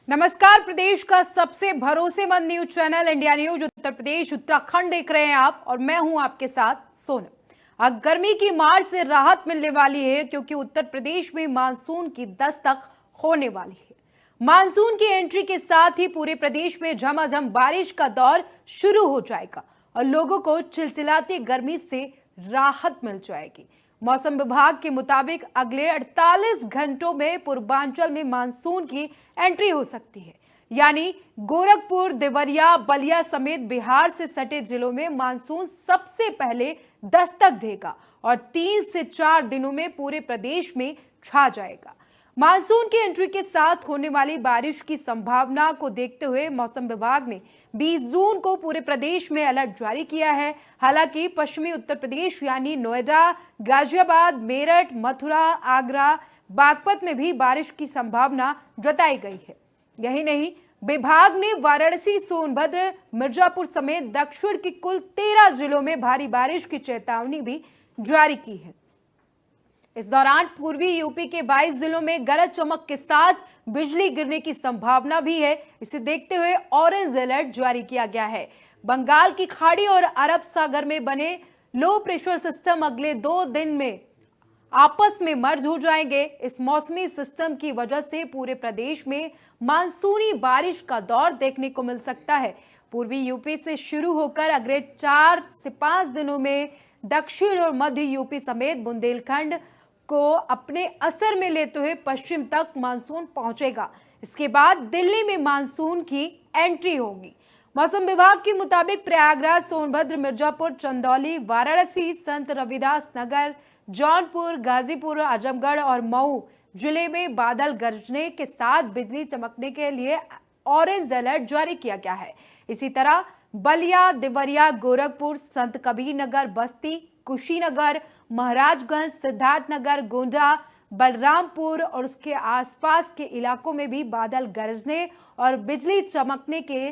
नमस्कार। प्रदेश का सबसे भरोसेमंद news channel India news Uttar Pradesh Uttarakhand देख रहे हैं आप, और मैं हूं आपके साथ सोनम। अब गर्मी की मार से राहत मिलने वाली है क्योंकि उत्तर प्रदेश में मानसून की दस्तक होने वाली है। मानसून की एंट्री के साथ ही पूरे प्रदेश में झमाझम बारिश का दौर शुरू हो जाएगा और लोगों को चिलचिलाती गर्मी से राहत मिल जाएगी। मौसम विभाग के मुताबिक अगले 48 घंटों में पूर्वांचल में मानसून की एंट्री हो सकती है, यानी गोरखपुर, देवरिया, बलिया समेत बिहार से सटे जिलों में मानसून सबसे पहले दस्तक देगा और 3 से 4 दिनों में पूरे प्रदेश में छा जाएगा। मानसून की एंट्री के साथ होने वाली बारिश की संभावना को देखते हुए मौसम विभाग ने 20 जून को पूरे प्रदेश में अलर्ट जारी किया है। हालांकि पश्चिमी उत्तर प्रदेश यानी नोएडा, गाजियाबाद, मेरठ, मथुरा, आगरा, बागपत में भी बारिश की संभावना जताई गई है। यही नहीं, विभाग ने वाराणसी, सोनभद्र, मिर्जापुर समेत दक्षिण के कुल 13 जिलों में भारी बारिश की चेतावनी भी जारी की है। इस दौरान पूर्वी यूपी के 22 जिलों में गरज चमक के साथ बिजली गिरने की संभावना भी है। इसे देखते हुए ऑरेंज अलर्ट जारी किया गया है। बंगाल की खाड़ी और अरब सागर में बने लो प्रेशर सिस्टम अगले 2 दिन में आपस में मर्ज हो जाएंगे। इस मौसमी सिस्टम की वजह से पूरे प्रदेश में मानसूनी बारिश का दौर देखने को मिल सकता है। पूर्वी यूपी से शुरू होकर अगले 4 से 5 दिनों में दक्षिण और मध्य यूपी समेत बुंदेलखंड को अपने असर में लेते हुए पश्चिम तक मानसून पहुंचेगा। इसके बाद दिल्ली में मानसून की एंट्री होगी। मौसम विभाग के मुताबिक प्रयागराज, सोनभद्र, मिर्जापुर, चंदौली, वाराणसी, संत रविदास नगर, जौनपुर, गाजीपुर, आजमगढ़ और मऊ जिले में बादल गरजने के साथ बिजली चमकने के लिए ऑरेंज अलर्ट जारी किया गया है। इसी तरह बलिया, देवरिया, गोरखपुर, संत कबीर नगर, बस्ती, कुशीनगर, महाराजगंज, सिद्धार्थनगर, गोंडा, बलरामपुर और उसके आसपास के इलाकों में भी बादल गरजने और बिजली चमकने के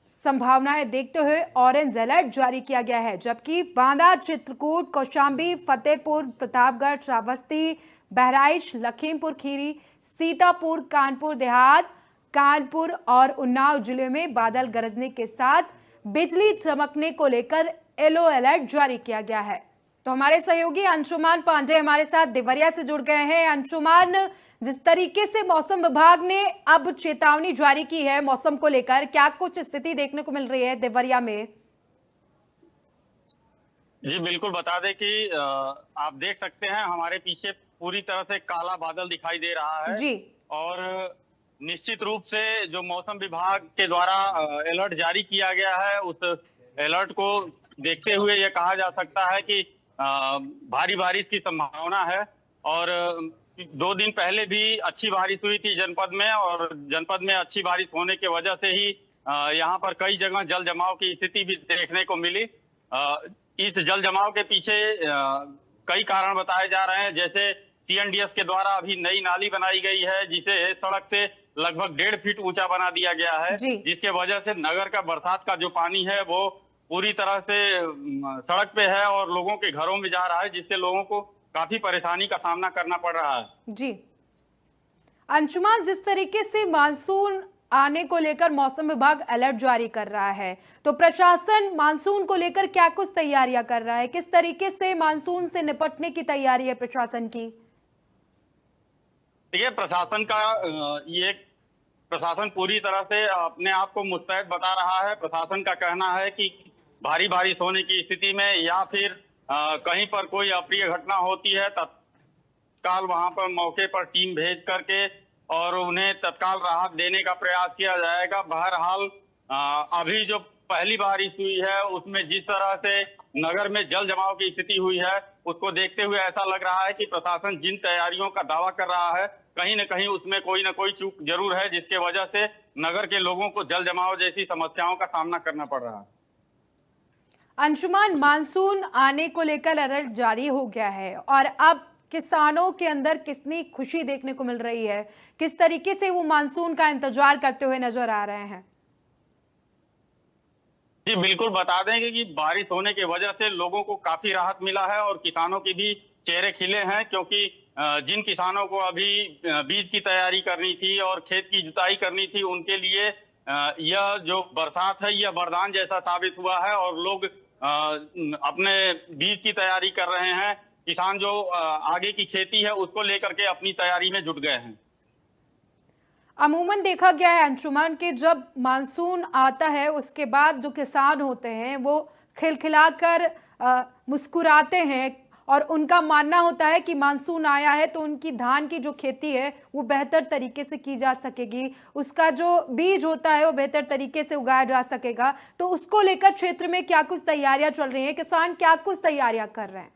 संभावनाएं देखते हुए ऑरेंज अलर्ट जारी किया गया है। जबकि बांदा, चित्रकूट, कौशांबी, फतेहपुर, प्रतापगढ़, श्रावस्ती, बहराइच, लखीमपुर खीरी, सीतापुर, कानपुर देहात, कानपुर और उन्नाव जिले में बादल गरजने के साथ बिजली चमकने को लेकर येलो अलर्ट जारी किया गया है। तो हमारे सहयोगी अंशुमान पांडे हमारे साथ देवरिया से जुड़ गए हैं। अंशुमान, जिस तरीके से मौसम विभाग ने अब चेतावनी जारी की है मौसम को लेकर, क्या कुछ स्थिति देखने को मिल रही है देवरिया में? जी बिल्कुल, बता दें कि आप देख सकते हैं हमारे पीछे पूरी तरह से काला बादल दिखाई दे रहा है। जी। और निश्चित रूप से जो मौसम विभाग के द्वारा अलर्ट जारी किया गया है, उस अलर्ट को देखते हुए यह कहा जा सकता है कि भारी बारिश की संभावना है। और 2 दिन पहले भी अच्छी बारिश हुई थी जनपद में, और जनपद में अच्छी बारिश होने की वजह से ही यहाँ पर कई जगह जल जमाव की स्थिति भी देखने को मिली। इस जल जमाव के पीछे कई कारण बताए जा रहे हैं। जैसे सीएनडीएस के द्वारा अभी नई नाली बनाई गई है, जिसे सड़क से लगभग 1.5 फीट ऊंचा बना दिया गया है, जिसके वजह से नगर का बरसात का जो पानी है वो पूरी तरह से सड़क पे है और लोगों के घरों में जा रहा है, जिससे लोगों को काफी परेशानी का सामना करना पड़ रहा है। जी अंशुमान, जिस तरीके से मानसून आने को लेकर मौसम विभाग अलर्ट जारी कर रहा है, तो प्रशासन मानसून को लेकर क्या कुछ तैयारियां कर रहा है? किस तरीके से मानसून से निपटने की तैयारी है प्रशासन की? देखिए, प्रशासन पूरी तरह से अपने आप को मुस्तैद बता रहा है। प्रशासन का कहना है कि भारी बारिश होने की स्थिति में या फिर कहीं पर कोई अप्रिय घटना होती है, तत्काल वहां पर मौके पर टीम भेज करके और उन्हें तत्काल राहत देने का प्रयास किया जाएगा। बहरहाल अभी जो पहली बारिश हुई है उसमें जिस तरह से नगर में जल जमाव की स्थिति हुई है, उसको देखते हुए ऐसा लग रहा है कि प्रशासन जिन तैयारियों का दावा कर रहा है, कहीं न कहीं उसमें कोई न कोई चूक जरूर है, जिसके वजह से नगर के लोगों को जल जमाव जैसी समस्याओं का सामना करना पड़ रहा है। अंशुमान, मानसून आने को लेकर अलर्ट जारी हो गया है और अब किसानों के अंदर कितनी खुशी देखने को मिल रही है, किस तरीके से वो मानसून का इंतजार करते हुए नजर आ रहे हैं? जी बिल्कुल, बता देंगे कि बारिश होने की वजह से लोगों को काफी राहत मिला है और किसानों के भी चेहरे खिले हैं, क्योंकि जिन किसानों को अभी बीज की तैयारी करनी थी और खेत की जुताई करनी थी, उनके लिए यह जो बरसात है यह वरदान जैसा साबित हुआ है और लोग अपने बीज की तैयारी कर रहे हैं। किसान जो आगे की खेती है उसको लेकर के अपनी तैयारी में जुट गए हैं। अमूमन देखा गया है अंशुमान कि जब मानसून आता है उसके बाद जो किसान होते हैं वो खिलखिलाकर मुस्कुराते हैं और उनका मानना होता है कि मानसून आया है तो उनकी धान की जो खेती है वो बेहतर तरीके से की जा सकेगी, उसका जो बीज होता है वो बेहतर तरीके से उगाया जा सकेगा। तो उसको लेकर क्षेत्र में क्या कुछ तैयारियां चल रही हैं, किसान क्या कुछ तैयारियां कर रहे हैं?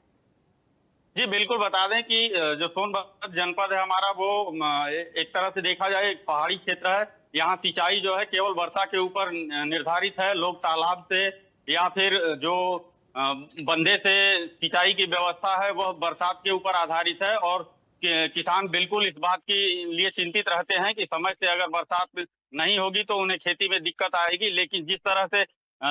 जी बिल्कुल, बता दें कि जो सोनभद्र जनपद है हमारा, वो एक तरह से देखा जाए एक पहाड़ी क्षेत्र है। यहाँ सिंचाई जो है केवल वर्षा के ऊपर निर्धारित है। लोग तालाब से या फिर जो बंधे से सिंचाई की व्यवस्था है वह बरसात के ऊपर आधारित है और किसान बिल्कुल इस बात के लिए चिंतित रहते हैं कि समय से अगर बरसात नहीं होगी तो उन्हें खेती में दिक्कत आएगी। लेकिन जिस तरह से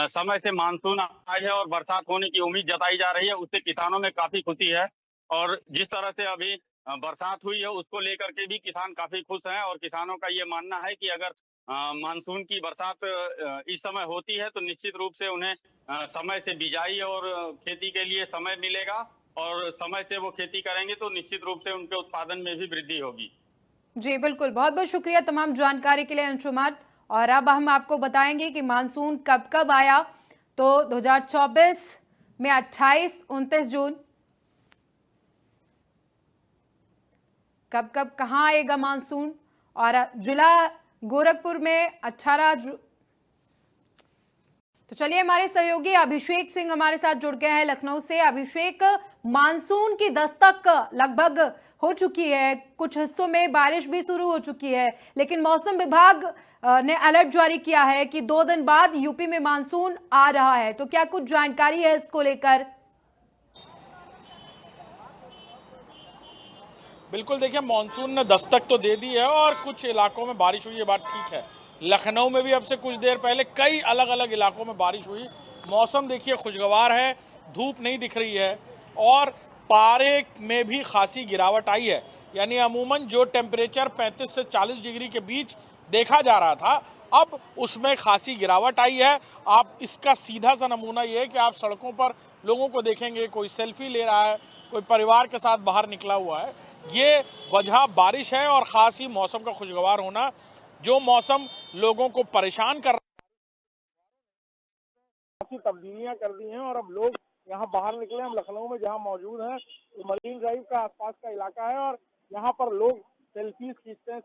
समय से मानसून आई है और बरसात होने की उम्मीद जताई जा रही है, उससे किसानों में काफी खुशी है। और जिस तरह से अभी बरसात हुई है उसको लेकर के भी किसान काफी खुश हैं और किसानों का ये मानना है कि अगर मानसून की बरसात इस समय होती है तो निश्चित रूप से उन्हें समय से बिजाई और खेती के लिए समय मिलेगा और समय से वो खेती करेंगे तो निश्चित रूप से उनके उत्पादन में भी वृद्धि होगी। जी बिल्कुल, बहुत बहुत शुक्रिया तमाम जानकारी के लिए अंशुमान। और अब हम आपको बताएंगे कि मानसून कब कब आया। तो 2024 में 28-29 जून, कब कब कहाँ आएगा मानसून, और जिला गोरखपुर में 18 जून। तो चलिए, हमारे सहयोगी अभिषेक सिंह हमारे साथ जुड़ गए हैं लखनऊ से। अभिषेक, मानसून की दस्तक लगभग हो चुकी है, कुछ हिस्सों में बारिश भी शुरू हो चुकी है, लेकिन मौसम विभाग ने अलर्ट जारी किया है कि 2 दिन बाद यूपी में मानसून आ रहा है। तो क्या कुछ जानकारी है इसको लेकर? बिल्कुल, देखिए मानसून ने दस्तक तो दे दी है और कुछ इलाकों में बारिश हुई, ये बात ठीक है। लखनऊ में भी अब से कुछ देर पहले कई अलग अलग इलाकों में बारिश हुई। मौसम देखिए खुशगवार है, धूप नहीं दिख रही है और पारे में भी खासी गिरावट आई है। यानी अमूमन जो टेम्परेचर 35 से 40 डिग्री के बीच देखा जा रहा था, अब उसमें खासी गिरावट आई है। आप इसका सीधा सा नमूना ये है कि आप सड़कों पर लोगों को देखेंगे, कोई सेल्फी ले रहा है, कोई परिवार के साथ बाहर निकला हुआ है। ये वजह बारिश है और ख़ास ही मौसम का खुशगवार होना, जो मौसम लोगों को परेशान कर रहा है, तब्दीलियां कर दी हैं और अब लोग यहाँ बाहर निकले। हम लखनऊ में जहाँ मौजूद हैं, मरीन ड्राइव का आसपास का इलाका है और यहाँ पर लोग सेल्फीज खींचते हैं,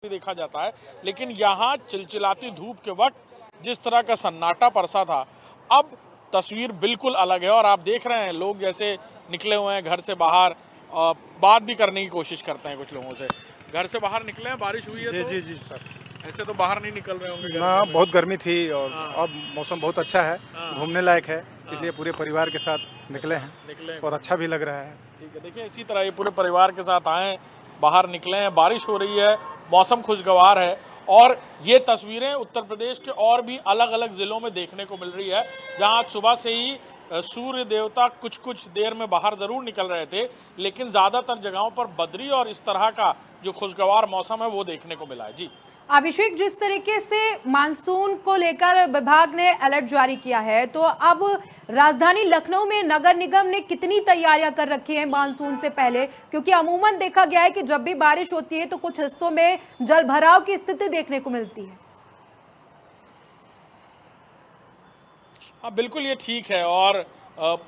देखा जाता है। लेकिन यहाँ चिलचिलाती धूप के वक्त जिस तरह का सन्नाटा बरसा था, अब तस्वीर बिल्कुल अलग है और आप देख रहे हैं लोग जैसे निकले हुए हैं घर से बाहर, बात भी करने की कोशिश करते हैं कुछ लोगों से। घर से बाहर निकले हैं, बारिश हुई है जी तो? जी जी सर, ऐसे तो बाहर नहीं निकल रहे होंगे ना, बहुत गर्मी थी और अब मौसम बहुत अच्छा है, घूमने लायक है, इसलिए पूरे परिवार के साथ निकले हैं और अच्छा भी लग रहा है। ठीक है, देखिए इसी तरह ये पूरे परिवार के साथ आए, बाहर निकले हैं, बारिश हो रही है, मौसम खुशगवार है और ये तस्वीरें उत्तर प्रदेश के और भी अलग अलग ज़िलों में देखने को मिल रही है, जहां आज सुबह से ही सूर्य देवता कुछ देर में बाहर ज़रूर निकल रहे थे, लेकिन ज़्यादातर जगहों पर बदरी और इस तरह का जो खुशगवार मौसम है वो देखने को मिला है। जी अभिषेक, जिस तरीके से मानसून को लेकर विभाग ने अलर्ट जारी किया है, तो अब राजधानी लखनऊ में नगर निगम ने कितनी तैयारियां कर रखी हैं मानसून से पहले? क्योंकि अमूमन देखा गया है कि जब भी बारिश होती है तो कुछ हिस्सों में जलभराव की स्थिति देखने को मिलती है। हाँ बिल्कुल, ये ठीक है और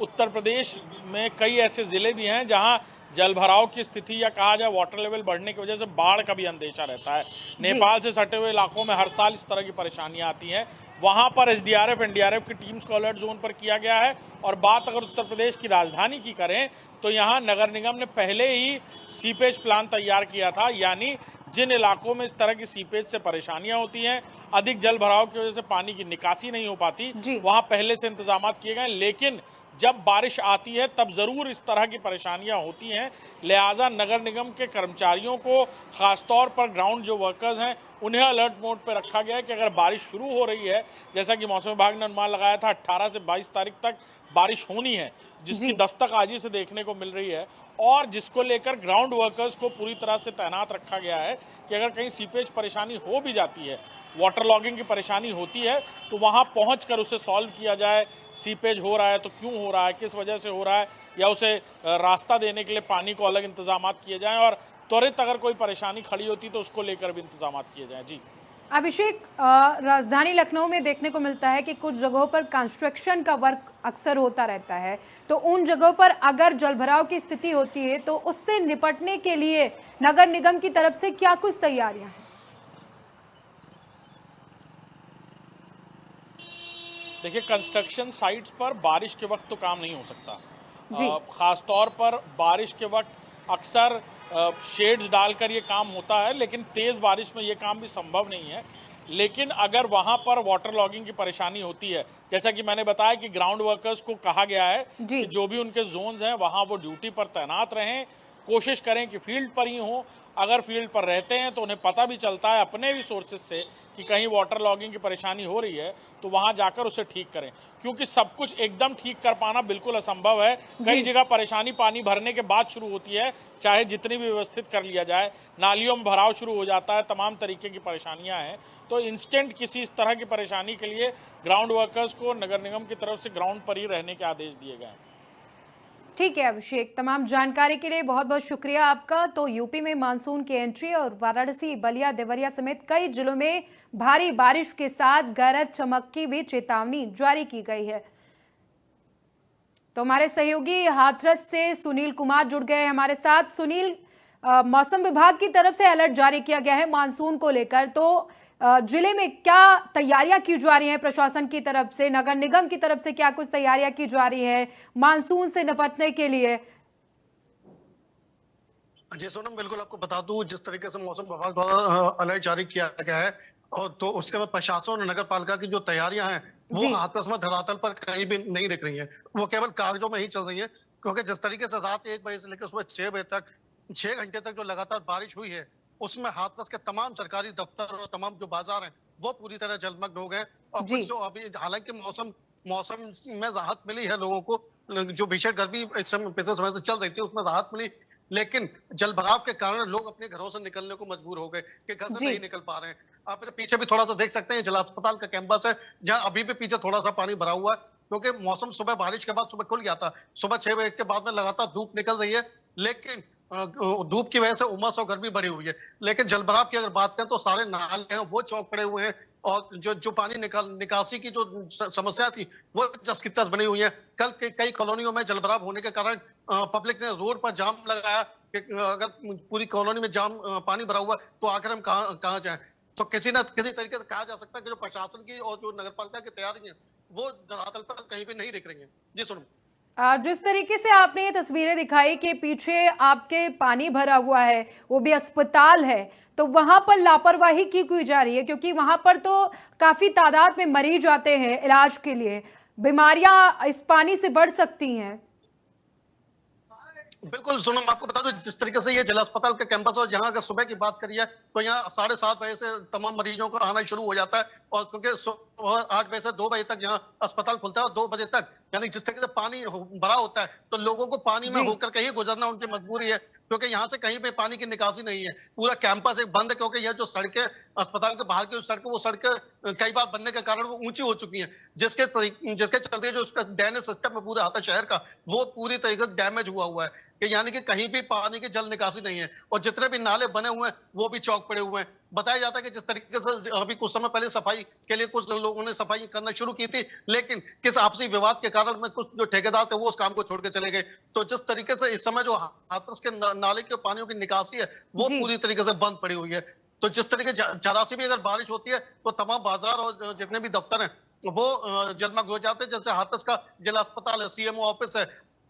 उत्तर प्रदेश में कई ऐसे ज़िले भी हैं जहाँ जलभराव की स्थिति या कहा जाए वाटर लेवल बढ़ने की वजह से बाढ़ का भी अंदेशा रहता है। नेपाल से सटे हुए इलाकों में हर साल इस तरह की परेशानियां आती हैं। वहां पर एसडीआरएफ एनडीआरएफ की टीम्स को अलर्ट जोन पर किया गया है। और बात अगर उत्तर प्रदेश की राजधानी की करें तो यहाँ नगर निगम ने पहले ही सीपेज प्लान तैयार किया था, यानी जिन इलाकों में इस तरह की सीपेज से परेशानियां होती हैं, अधिक जल भराव की वजह से पानी की निकासी नहीं हो पाती, वहाँ पहले से इंतजाम किए गए। लेकिन जब बारिश आती है तब ज़रूर इस तरह की परेशानियां होती हैं, लिहाजा नगर निगम के कर्मचारियों को ख़ासतौर पर ग्राउंड जो वर्कर्स हैं उन्हें अलर्ट मोड पर रखा गया है कि अगर बारिश शुरू हो रही है, जैसा कि मौसम विभाग ने अनुमान लगाया था 18 से 22 तारीख तक बारिश होनी है, जिसकी जी। दस्तक आज ही से देखने को मिल रही है और जिसको लेकर ग्राउंड वर्कर्स को पूरी तरह से तैनात रखा गया है कि अगर कहीं सीपेज परेशानी हो भी जाती है, वाटर लॉगिंग की परेशानी होती है, तो वहाँ पहुंचकर उसे सॉल्व किया जाए। सीपेज हो रहा है तो क्यों हो रहा है, किस वजह से हो रहा है, या उसे रास्ता देने के लिए पानी को अलग इंतजाम किए जाएं और त्वरित अगर कोई परेशानी खड़ी होती तो उसको लेकर भी इंतजाम किए जाएं। जी अभिषेक, राजधानी लखनऊ में देखने को मिलता है कि कुछ जगहों पर कंस्ट्रक्शन का वर्क अक्सर होता रहता है, तो उन जगहों पर अगर जलभराव की स्थिति होती है तो उससे निपटने के लिए नगर निगम की तरफ से क्या कुछ तैयारियां हैं? देखिए, कंस्ट्रक्शन साइट्स पर बारिश के वक्त तो काम नहीं हो सकता। जी। खास तौर पर बारिश के वक्त अक्सर शेड्स डालकर ये काम होता है, लेकिन तेज़ बारिश में ये काम भी संभव नहीं है। लेकिन अगर वहाँ पर वाटर लॉगिंग की परेशानी होती है, जैसा कि मैंने बताया कि ग्राउंड वर्कर्स को कहा गया है जी। कि जो भी उनके जोन्स हैं वहाँ वो ड्यूटी पर तैनात रहें, कोशिश करें कि फील्ड पर ही हों। अगर फील्ड पर रहते हैं तो उन्हें पता भी चलता है अपने भी सोर्सेज से कि कहीं वाटर लॉगिंग की परेशानी हो रही है, तो वहाँ जाकर उसे ठीक करें, क्योंकि सब कुछ एकदम ठीक कर पाना बिल्कुल असंभव है। कई जगह परेशानी पानी भरने के बाद शुरू होती है, चाहे जितनी भी व्यवस्थित कर लिया जाए, नालियों में भराव शुरू हो जाता है, तमाम तरीके की परेशानियां हैं। तो इंस्टेंट किसी इस तरह की परेशानी के लिए ग्राउंड वर्कर्स को नगर निगम की तरफ से ग्राउंड पर ही रहने के आदेश दिए गए हैं। ठीक है अभिषेक, तमाम जानकारी के लिए बहुत बहुत शुक्रिया आपका। तो यूपी में मानसून की एंट्री और वाराणसी, बलिया, देवरिया समेत कई जिलों में भारी बारिश के साथ गरज चमक की भी चेतावनी जारी की गई है। तो हमारे सहयोगी हाथरस से सुनील कुमार जुड़ गए हमारे साथ। सुनील, मौसम विभाग की तरफ से अलर्ट जारी किया गया है मानसून को लेकर, तो जिले में क्या तैयारियां की जा रही हैं प्रशासन की तरफ से, नगर निगम की तरफ से क्या कुछ तैयारियां की जा रही है मानसून से निपटने के लिए? जी सोनम, बिल्कुल आपको बता दूं, जिस तरीके से मौसम विभाग द्वारा अलर्ट जारी किया गया है और तो उसके बाद प्रशासन और नगर पालिका की जो तैयारियां हैं वो हाथरस में धरातल पर कहीं भी नहीं दिख रही हैं, वो केवल कागजों में ही चल रही है। क्योंकि जिस तरीके से रात 1 बजे से लेकर सुबह 6 बजे तक 6 घंटे तक जो लगातार बारिश हुई है, उसमें हाथरस के तमाम सरकारी दफ्तर और तमाम जो बाजार हैं वो पूरी तरह जलमग्न हो गए। और कुछ जो अभी हालांकि मौसम में राहत मिली है लोगों को, जो भीषण गर्मी इस समय पिछले समय से चल रही थी उसमें राहत मिली, लेकिन जलभराव के कारण लोग अपने घरों से निकलने को मजबूर हो गए कि घर से नहीं निकल पा रहे हैं। आप मेरे पीछे भी थोड़ा सा देख सकते हैं, जिला अस्पताल का कैंपस है जहां अभी भी पीछे थोड़ा सा पानी भरा हुआ है, क्योंकि मौसम सुबह बारिश के बाद सुबह खुल गया था। सुबह 6 बजे के बाद में लगातार धूप निकल रही है, लेकिन धूप की वजह से उमस और गर्मी बढ़ी हुई है। लेकिन जलभराव की अगर बात करें तो सारे नाले हैं वो चौक पड़े हुए हैं और जो पानी निकासी की जो समस्या थी वो जस की तस बनी हुई है। कल कई कॉलोनियों में जलभराव होने के कारण पब्लिक ने रोड पर जाम लगाया कि अगर पूरी कॉलोनी में जाम पानी भरा हुआ तो आखिर हम कहाँ जाएं। तो किसी न किसी तरीके से कहा जा सकता है कि जो प्रशासन की और जो नगर पालिका की तैयारी है वो धरातल पर कहीं भी नहीं दिख रही है। जी सुनो, जिस तरीके से आपने ये तस्वीरें दिखाई कि पीछे आपके पानी भरा हुआ है, वो भी अस्पताल है, तो वहां पर लापरवाही की जा रही है? क्योंकि वहां पर तो काफी तादाद में मरीज आते हैं इलाज के लिए, बीमारियां इस पानी से बढ़ सकती हैं। बिल्कुल सुनो, मैं आपको बता दूं, जिस तरीके से ये जिला अस्पताल का कैंपस है, जहां अगर सुबह की बात करिए तो यहाँ 7:30 बजे से तमाम मरीजों का आना शुरू हो जाता है और क्योंकि 8 बजे से 2 बजे तक यहाँ अस्पताल खुलता है और 2 बजे तक यानी जिस तरीके से पानी भरा होता है तो लोगों को पानी में होकर कहीं गुजरना उनकी मजबूरी है, क्योंकि यहाँ से कहीं पे पानी की निकासी नहीं है। पूरा कैंपस एक बंद है, क्योंकि यह जो सड़कें अस्पताल के बाहर की सड़कें वो सड़कें कई बार बनने के कारण वो ऊंची हो चुकी हैं, जिसके चलते जो उसका ड्रेनेज सिस्टम है पूरा हाथरस शहर का वो पूरी तरीके से डैमेज हुआ है कि यानी कि कहीं भी पानी की जल निकासी नहीं है और जितने भी नाले बने हुए हैं वो भी चौक पड़े हुए हैं। बताया जाता है कि जिस तरीके से अभी कुछ समय पहले सफाई के लिए कुछ लोगों ने सफाई करना शुरू की थी, लेकिन किस आपसी विवाद के कारण में कुछ जो ठेकेदार थे वो उस काम को छोड़ के चले गए। तो जिस तरीके से इस समय जो हाथरस के नाले के पानियों की निकासी है वो पूरी तरीके से बंद पड़ी हुई है। तो जिस तरीके जरा सी भी अगर बारिश होती है तो तमाम बाजार और जितने भी दफ्तर हैं वो जलमग्न हो जाते हैं। जैसे हाथरस का जिला अस्पताल है, सीएमओ ऑफिस है,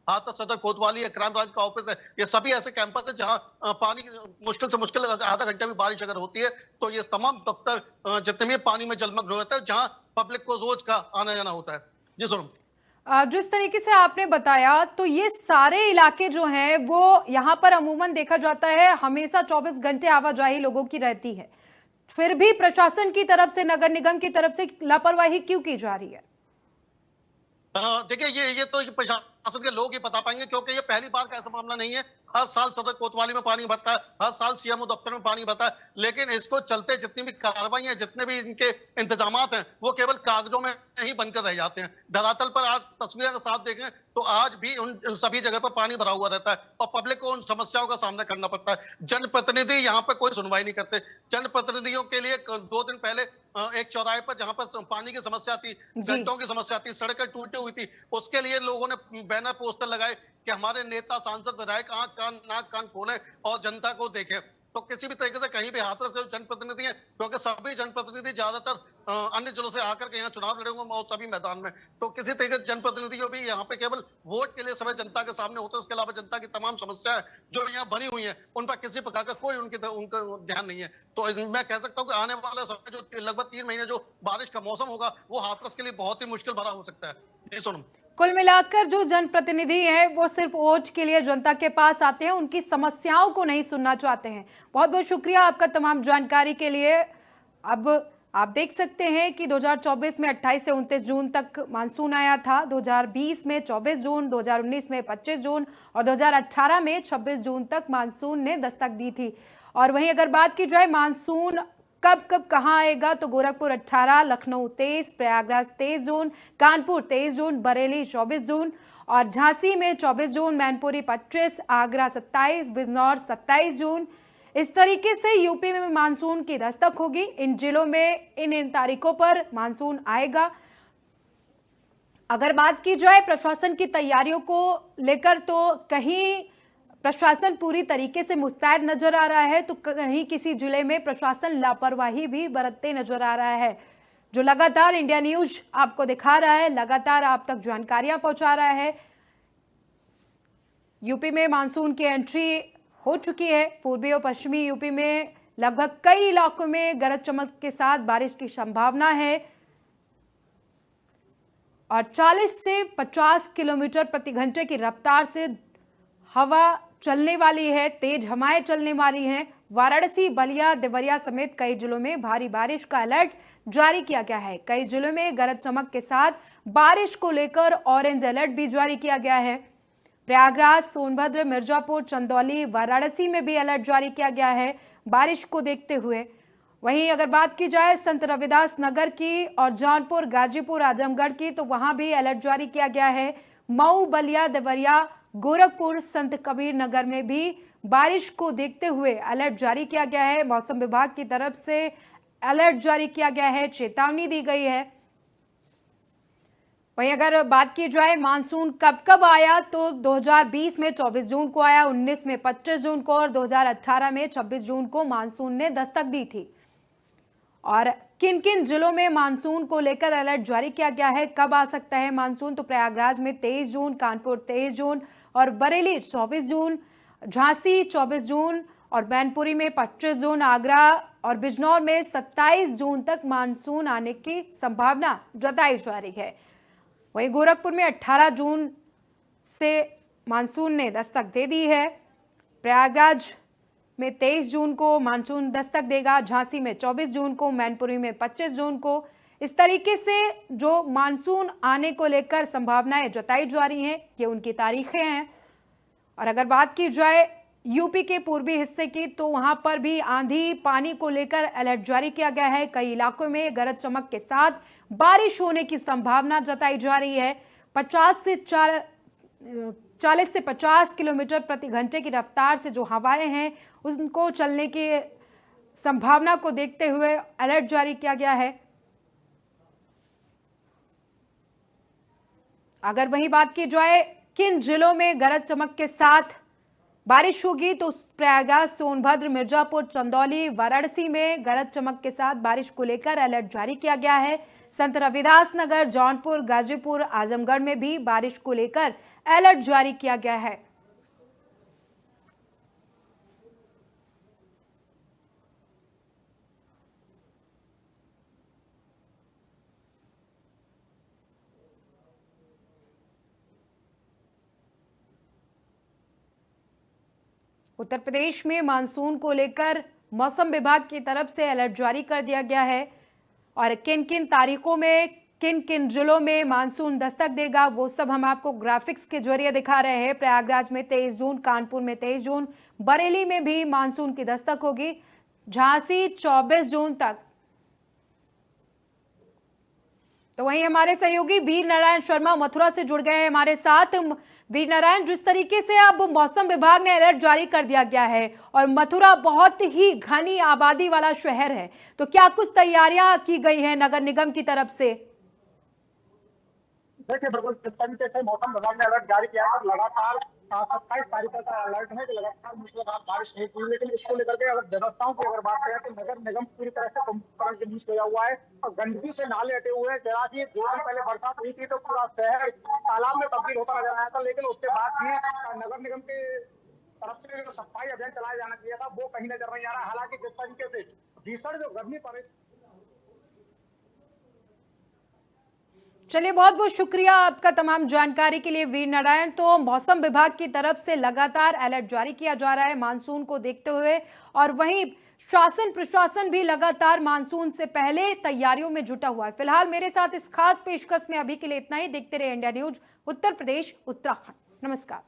हाथरस सदर कोतवाली है, क्राइम ब्रांच का ऑफिस है, ये सभी ऐसे कैंपस है जहां पानी मुश्किल से मुश्किल आधा घंटा भी बारिश अगर होती है तो ये तमाम दफ्तर जितने भी पानी में जलमग्न हो जाता है, जहां पब्लिक को रोज का आना जाना होता है। जी सुनो, जिस तरीके से आपने बताया तो ये सारे इलाके जो हैं वो यहाँ पर अमूमन देखा जाता है हमेशा 24 घंटे आवाजाही लोगों की रहती है, फिर भी प्रशासन की तरफ से, नगर निगम की तरफ से लापरवाही क्यों की जा रही है? देखिए ये तो प्रशासन के लोग ही बता पाएंगे, क्योंकि ये पहली बार का ऐसा मामला नहीं है। हर साल सदर कोतवाली में पानी भरता है, हर साल सीएमओ दफ्तर में पानी भरता है, लेकिन इसको चलते जितनी भी कार्रवाई है, जितने भी इनके इंतजामात हैं, वो केवल कागजों में ही बनकर रह जाते हैं। धरातल पर आज तस्वीरें का साथ देखें तो आज भी उन सभी जगह पर पानी भरा हुआ रहता है और पब्लिक को उन समस्याओं का सामना करना पड़ता है। जनप्रतिनिधि यहाँ पर कोई सुनवाई नहीं करते। जनप्रतिनिधियों के लिए 2 दिन पहले एक चौराहे पर जहां पर पानी की समस्या थी, गड्ढों की समस्या थी, सड़कें टूटी हुई थी, उसके लिए लोगों ने बैनर पोस्टर लगाए कि हमारे नेता सांसद विधायक आंख कान नाक कान खोले और जनता को देखें। तो किसी भी तरीके से कहीं भी हाथरस के जनप्रतिनिधि हैं, क्योंकि सभी जनप्रतिनिधि ज्यादातर अन्य जिलों से आकर के यहाँ चुनाव लड़े हुए सभी मैदान में, तो किसी तरीके से जनप्रतिनिधियों भी यहाँ पे केवल वोट के लिए समय जनता के सामने होते हैं। उसके अलावा जनता की तमाम समस्याएं जो यहाँ बनी हुई हैं, उन पर किसी प्रकार का कोई उनका ध्यान नहीं है। तो मैं कह सकता हूँ कि आने वाला समय जो लगभग 3 महीने जो बारिश का मौसम होगा, वो हाथरस के लिए बहुत ही मुश्किल भरा हो सकता है। जी सोनम। कुल मिलाकर जो जनप्रतिनिधि हैं वो सिर्फ वोट के लिए जनता के पास आते हैं, उनकी समस्याओं को नहीं सुनना चाहते हैं। बहुत बहुत शुक्रिया आपका तमाम जानकारी के लिए। अब आप देख सकते हैं कि 2024 में 28 से 29 जून तक मानसून आया था, 2020 में 24 जून, 2019 में 25 जून और 2018 में 26 जून तक मानसून ने दस्तक दी थी। और वहीं अगर बात की जाए मानसून कब कब कहाँ आएगा, तो गोरखपुर 18, लखनऊ 23, प्रयागराज 23 जून, कानपुर 23 जून, बरेली 24 जून और झांसी में 24 जून, मैनपुरी 25, आगरा 27, बिजनौर 27 जून। इस तरीके से यूपी में मानसून की दस्तक होगी। इन जिलों में इन तारीखों पर मानसून आएगा। अगर बात की जाए प्रशासन की तैयारियों को लेकर, तो कहीं प्रशासन पूरी तरीके से मुस्तैद नजर आ रहा है, तो कहीं किसी जिले में प्रशासन लापरवाही भी बरतते नजर आ रहा है। जो लगातार इंडिया न्यूज आपको दिखा रहा है, लगातार आप तक जानकारियां पहुंचा रहा है। यूपी में मानसून की एंट्री हो चुकी है। पूर्वी और पश्चिमी यूपी में लगभग कई इलाकों में गरज चमक के साथ बारिश की संभावना है और 40 से 50 किलोमीटर प्रति घंटे की रफ्तार से हवा चलने वाली है, तेज हवाएं चलने वाली हैं। वाराणसी, बलिया, देवरिया समेत कई जिलों में भारी बारिश का अलर्ट जारी किया गया है। कई जिलों में गरज चमक के साथ बारिश को लेकर ऑरेंज अलर्ट भी जारी किया गया है। प्रयागराज, सोनभद्र, मिर्जापुर, चंदौली, वाराणसी में भी अलर्ट जारी किया गया है बारिश को देखते हुए। वहीं अगर बात की जाए संत रविदास नगर की और जौनपुर, गाजीपुर, आजमगढ़ की, तो वहां भी अलर्ट जारी किया गया है। मऊ, बलिया, देवरिया, गोरखपुर, संत कबीर नगर में भी बारिश को देखते हुए अलर्ट जारी किया गया है। मौसम विभाग की तरफ से अलर्ट जारी किया गया है, चेतावनी दी गई है। वहीं अगर बात की जाए मानसून कब कब आया, तो 2020 में 24 जून को आया, 19 में 25 जून को और 2018 में 26 जून को मानसून ने दस्तक दी थी। और किन किन जिलों में मानसून को लेकर अलर्ट जारी किया गया है, कब आ सकता है मानसून, तो प्रयागराज में 23 जून, कानपुर 23 जून और बरेली 24 जून, झांसी 24 जून और मैनपुरी में 25 जून, आगरा और बिजनौर में 27 जून तक मानसून आने की संभावना जताई जा रही है। वहीं गोरखपुर में 18 जून से मानसून ने दस्तक दे दी है। प्रयागराज में 23 जून को मानसून दस्तक देगा, झांसी में 24 जून को, मैनपुरी में 25 जून को। इस तरीके से जो मानसून आने को लेकर संभावनाएं जताई जा रही हैं, ये उनकी तारीखें हैं। और अगर बात की जाए यूपी के पूर्वी हिस्से की, तो वहां पर भी आंधी पानी को लेकर अलर्ट जारी किया गया है। कई इलाकों में गरज चमक के साथ बारिश होने की संभावना जताई जा रही है। 40 से 50 किलोमीटर प्रति घंटे की रफ्तार से जो हवाएं हैं, उनको चलने की संभावना को देखते हुए अलर्ट जारी किया गया है। अगर वही बात की जाए किन जिलों में गरज चमक के साथ बारिश होगी, तो प्रयागराज, सोनभद्र, मिर्जापुर, चंदौली, वाराणसी में गरज चमक के साथ बारिश को लेकर अलर्ट जारी किया गया है। संत रविदास नगर, जौनपुर, गाजीपुर, आजमगढ़ में भी बारिश को लेकर अलर्ट जारी किया गया है। उत्तर प्रदेश में मानसून को लेकर मौसम विभाग की तरफ से अलर्ट जारी कर दिया गया है और किन किन तारीखों में किन किन जिलों में मानसून दस्तक देगा वो सब हम आपको ग्राफिक्स के जरिए दिखा रहे हैं। प्रयागराज में 23 जून, कानपुर में 23 जून, बरेली में भी मानसून की दस्तक होगी, झांसी 24 जून तक। तो वहीं हमारे सहयोगी वीर नारायण शर्मा मथुरा से जुड़ गए हैं हमारे साथ। वीर नारायण, जिस तरीके से अब मौसम विभाग ने अलर्ट जारी कर दिया गया है और मथुरा बहुत ही घनी आबादी वाला शहर है, तो क्या कुछ तैयारियां की गई हैं नगर निगम की तरफ से? देखिए, बिल्कुल जिस तरीके से मौसम विभाग ने अलर्ट जारी किया है, लगातार 27 तारीख का अलर्ट है कि लगातार मूसलाधार बारिश नहीं हुई। लेकिन इसको लेकर के अगर व्यवस्थाओं की अगर बात करें तो नगर निगम पूरी तरह से कुंभकर्ण के बीच लगा हुआ है और गंदगी से नाले हटे हुए हैं। जरा सी 2 दिन पहले बरसात हुई थी तो पूरा शहर तालाब में तब्दील होता नजर आया था, लेकिन उसके बाद भी नगर निगम के तरफ से जो सफाई अभियान चलाया जाना चाहिए था वो कहीं नजर नहीं आ रहा। हालांकि जिस तरीके से भीषण जो गर्मी पड़ रही। चलिए, बहुत बहुत शुक्रिया आपका तमाम जानकारी के लिए वीर नारायण। तो मौसम विभाग की तरफ से लगातार अलर्ट जारी किया जा रहा है मानसून को देखते हुए, और वहीं शासन प्रशासन भी लगातार मानसून से पहले तैयारियों में जुटा हुआ है। फिलहाल मेरे साथ इस खास पेशकश में अभी के लिए इतना ही। देखते रहे इंडिया न्यूज उत्तर प्रदेश उत्तराखंड। नमस्कार।